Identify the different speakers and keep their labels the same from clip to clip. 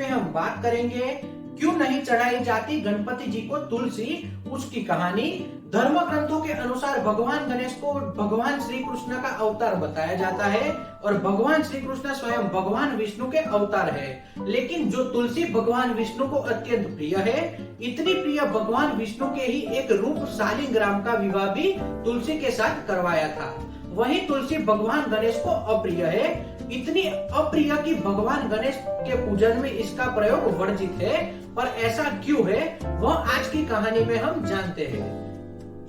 Speaker 1: में हम बात करेंगे क्यों नहीं चढ़ाई जाती गणपति जी को तुलसी, उसकी कहानी। धर्म ग्रंथों के अनुसार भगवान गणेश को भगवान श्री कृष्ण का अवतार बताया जाता है और भगवान श्री कृष्ण स्वयं भगवान विष्णु के अवतार है। लेकिन जो तुलसी भगवान विष्णु को अत्यंत प्रिय है, इतनी प्रिय भगवान विष्णु के ही एक रूप शालिग्राम का विवाह भी तुलसी के साथ करवाया था। वही तुलसी भगवान गणेश को अप्रिय है, इतनी अप्रिय कि भगवान गणेश के पूजन में इसका प्रयोग वर्जित है। पर ऐसा क्यों है, वह आज की कहानी में हम जानते हैं।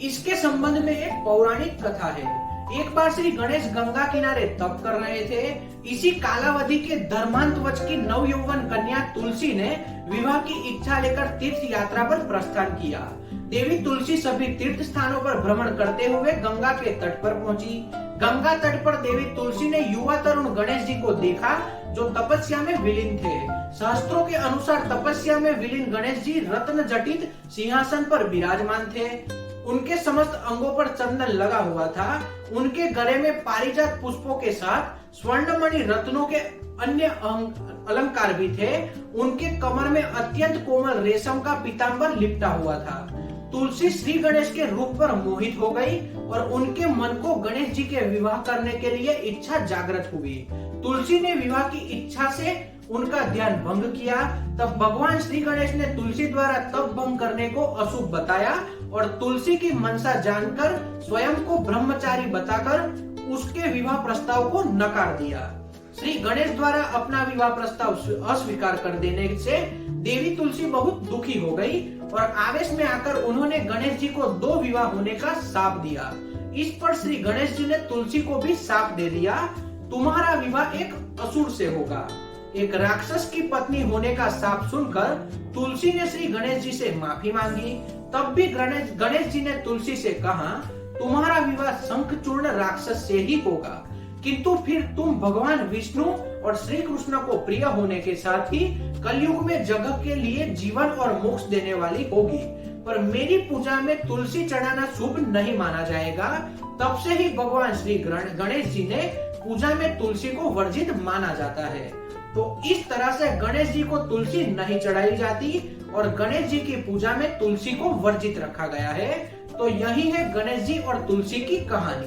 Speaker 1: इसके संबंध में एक पौराणिक कथा है। एक बार श्री गणेश गंगा किनारे तप कर रहे थे। इसी कालावधि के धर्मांतवच की नवयौवन कन्या तुलसी ने विवाह की इच्छा लेकर तीर्थ यात्रा पर प्रस्थान किया। देवी तुलसी सभी तीर्थ स्थानों पर भ्रमण करते हुए गंगा के तट पर पहुंची। गंगा तट पर देवी तुलसी ने युवा तरुण गणेश जी को देखा, जो तपस्या में विलीन थे। शास्त्रों के अनुसार तपस्या में विलीन गणेश जी रत्न जटित सिंहासन पर विराजमान थे। उनके समस्त अंगों पर चंदन लगा हुआ था। उनके गले में पारिजात पुष्पों के साथ स्वर्णमणि रत्नों के अन्य अलंकार भी थे। उनके कमर में अत्यंत कोमल रेशम का पीतांबर लिपटा हुआ था। तुलसी श्री गणेश के रूप पर मोहित हो गई और उनके मन को गणेश जी के विवाह करने के लिए इच्छा जागृत हुई। तुलसी ने विवाह की इच्छा से उनका ध्यान भंग किया। तब भगवान श्री गणेश ने तुलसी द्वारा तप भंग करने को अशुभ बताया और तुलसी की मनसा जानकर स्वयं को ब्रह्मचारी बताकर उसके विवाह प्रस्ताव को नकार दिया। श्री गणेश द्वारा अपना विवाह प्रस्ताव अस्वीकार कर देने से देवी तुलसी बहुत दुखी हो गई और आवेश में आकर उन्होंने गणेश जी को 2 विवाह होने का शाप दिया। इस पर श्री गणेश जी ने तुलसी को भी शाप दे दिया, तुम्हारा विवाह एक असुर से होगा। एक राक्षस की पत्नी होने का शाप सुनकर तुलसी ने श्री गणेश जी से माफी मांगी। तब भी गणेश जी ने तुलसी से कहा, तुम्हारा विवाह शंखचूर्ण राक्षस से ही होगा, किंतु फिर तुम भगवान विष्णु और श्री कृष्ण को प्रिय होने के साथ ही कलयुग में जगत के लिए जीवन और मोक्ष देने वाली होगी। पर मेरी पूजा में तुलसी चढ़ाना शुभ नहीं माना जाएगा। तब से ही भगवान श्री गणेश जी ने पूजा में तुलसी को वर्जित माना जाता है। तो इस तरह से गणेश जी को तुलसी नहीं चढ़ाई जाती और गणेश जी की पूजा में तुलसी को वर्जित रखा गया है। तो यही है गणेश जी और तुलसी की कहानी।